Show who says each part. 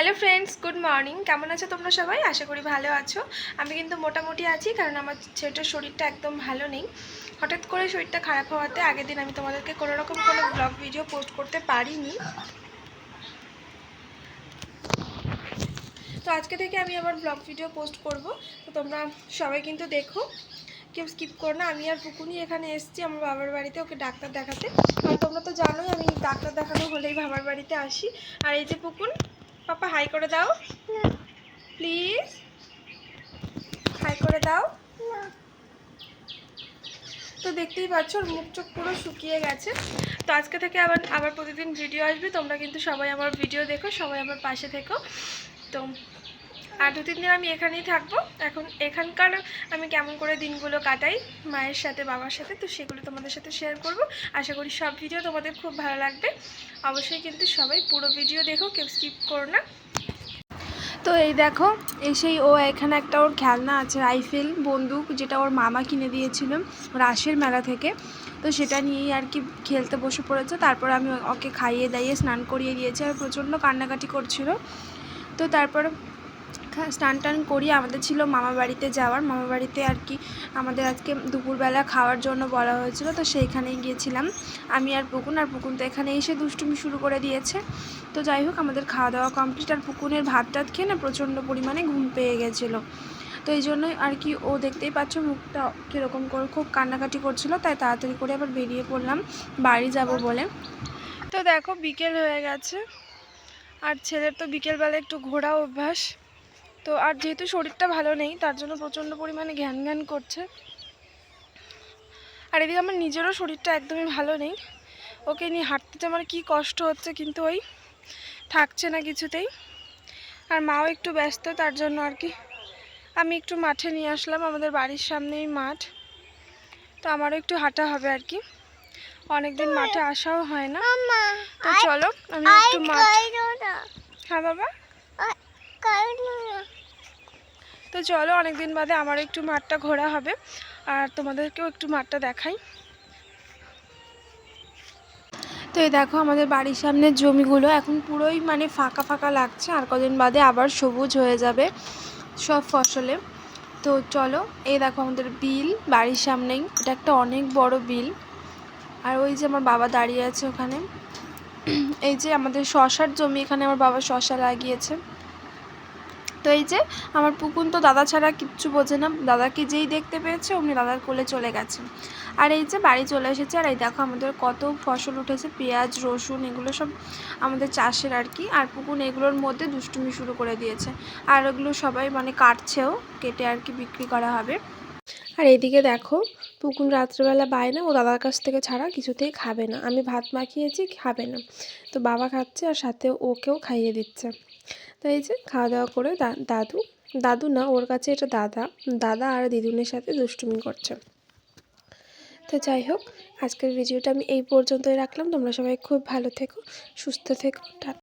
Speaker 1: Hello friends, good morning. কেমন আছো তোমরা সবাই? আশা করি ভালো আছো। আমি কিন্তু মোটামুটি আছি, কারণ আমার ছেলেটার শরীরটা একদম ভালো নেই। হঠাৎ করে শরীরটা খারাপ হওয়াতে আগের দিন আমি তোমাদেরকে কোনোরকম কোনো ব্লগ ভিডিও পোস্ট করতে পারিনি। তো আজকে থেকে আমি আবার ব্লগ ভিডিও পোস্ট করব। তো তোমরা সবাই কিন্তু দেখো, কেউ স্কিপ করো না। আমি আর পুকুনি এখানে এসেছি আমার বাবার বাড়িতে ওকে ডাক্তার দেখাতে। আর তোমরা তো জানোই আমি ডাক্তার দেখানো হলেই বাবার বাড়িতে আসি। আর এই যে পুকুন, পাপা হাই করে দাও প্লিজ, হাই করে দাও। তো দেখতেই পাচ্ছ ওর মুখ চোখ পুরো শুকিয়ে গেছে। তো আজকে থেকে আবার প্রতিদিন ভিডিও আসবে। তোমরা কিন্তু সবাই আমার ভিডিও দেখো, সবাই আমার পাশে থেকো। তো আর 2-3 দিন আমি এখানেই থাকবো। এখন এখানকার আমি কেমন করে দিনগুলো কাটাই মায়ের সাথে বাবার সাথে, তো সেগুলো তোমাদের সাথে শেয়ার করব। আশা করি সব ভিডিও তোমাদের খুব ভালো লাগবে। অবশ্যই কিন্তু সবাই পুরো ভিডিও দেখো, কেউ স্কিপ করো না। তো এই দেখো, এসেই ও এখানে একটা ওর খেলনা আছে, রাইফেল বন্দুক, যেটা ওর মামা কিনে দিয়েছিল রাসের মেলা থেকে। তো সেটা নিয়েই আর কি খেলতে বসে পড়েছে। তারপর আমি ওকে খাইয়ে দাইয়ে স্নান করিয়ে দিয়েছি, আর প্রচণ্ড কান্নাকাটি করছিল। তো তারপর স্নান টান করিয়ে আমাদের ছিল মামা বাড়িতে যাওয়ার। মামা বাড়িতে আর কি আমাদের আজকে দুপুরবেলা খাওয়ার জন্য বলা হয়েছিল, তো সেইখানেই গিয়েছিলাম আমি আর পুকুন তো এখানে এসে দুষ্টুমি শুরু করে দিয়েছে। তো যাই হোক, আমাদের খাওয়া দাওয়া কমপ্লিট। আর পুকুনের ভাত টাত খেয়ে না প্রচণ্ড পরিমাণে ঘুম পেয়ে গেছিলো। তো এই জন্যই আর কি ও দেখতেই পাচ্ছ মুখটা কীরকম করে খুব কান্নাকাটি করছিল, তাই তাড়াতাড়ি করে আবার বেরিয়ে পড়লাম বাড়ি যাব বলে। তো দেখো বিকেল হয়ে গেছে, আর ছেলের তো বিকেলবেলা একটু ঘোরা অভ্যাস। তো আর যেহেতু শরীরটা ভালো নেই, তার জন্য প্রচণ্ড পরিমাণে ঘ্যান করছে। আর এদিকে আমার নিজেরও শরীরটা একদমই ভালো নেই। ওকে নিয়ে হাঁটতে আমার কী কষ্ট হচ্ছে, কিন্তু ওই থাকছে না কিছুতেই। আর মাও একটু ব্যস্ত, তার জন্য আর কি আমি একটু মাঠে নিয়ে আসলাম। আমাদের বাড়ির সামনেই মাঠ, তো আমারও একটু হাঁটা হবে আর কি। অনেকদিন মাঠে আসাও হয় না। তো চলো আমি একটু মাঠ। হ্যাঁ বাবা, তো চলো অনেকদিন বাদে আমার একটু মাঠটা ঘোরা হবে, আর তোমাদেরকেও একটু মাঠটা দেখাই। তো এই দেখো আমাদের বাড়ির সামনের জমিগুলো এখন পুরোই মানে ফাঁকা ফাঁকা লাগছে, আর কদিন বাদে আবার সবুজ হয়ে যাবে সব ফসলে। তো চলো, এই দেখো আমাদের বিল বাড়ির সামনেই, এটা একটা অনেক বড় বিল। আর ওই যে আমার বাবা দাঁড়িয়ে আছে ওখানে। এই যে আমাদের শশার জমি, এখানে আমার বাবা শশা লাগিয়েছে। তো এই যে আমার পুকুন তো দাদা ছাড়া কিচ্ছু বোঝে না, দাদাকে যেই দেখতে পেয়েছে অমনি দাদার কোলে চলে গেছে। আর এই যে বাড়ি চলে এসেছে। আর এই দেখো আমাদের কত ফসল উঠেছে, পেঁয়াজ রসুন এগুলো সব আমাদের চাষের আর কি। আর পুকুন এগুলোর মধ্যে দুষ্টুমি শুরু করে দিয়েছে, আর ওগুলো সবাই মানে কাটছেও, কেটে আর কি বিক্রি করা হবে। আর এইদিকে দেখো পুকুন রাত্রেবেলা বায়না, ও দাদার কাছ থেকে ছাড়া কিছুতেই খাবে না। আমি ভাত মাখিয়েছি, খাবে না। তো বাবা খাচ্ছে আর সাথে ওকেও খাইয়ে দিচ্ছে। তো এই যে খাওয়া দাওয়া করে দাদু না, ওর কাছে এটা দাদা আর দিদুনের সাথে দুষ্টুমি করছে। তো যাই হোক, আজকের ভিডিওটা আমি এই পর্যন্তই রাখলাম। তোমরা সবাই খুব ভালো থেকো, সুস্থ থেকো।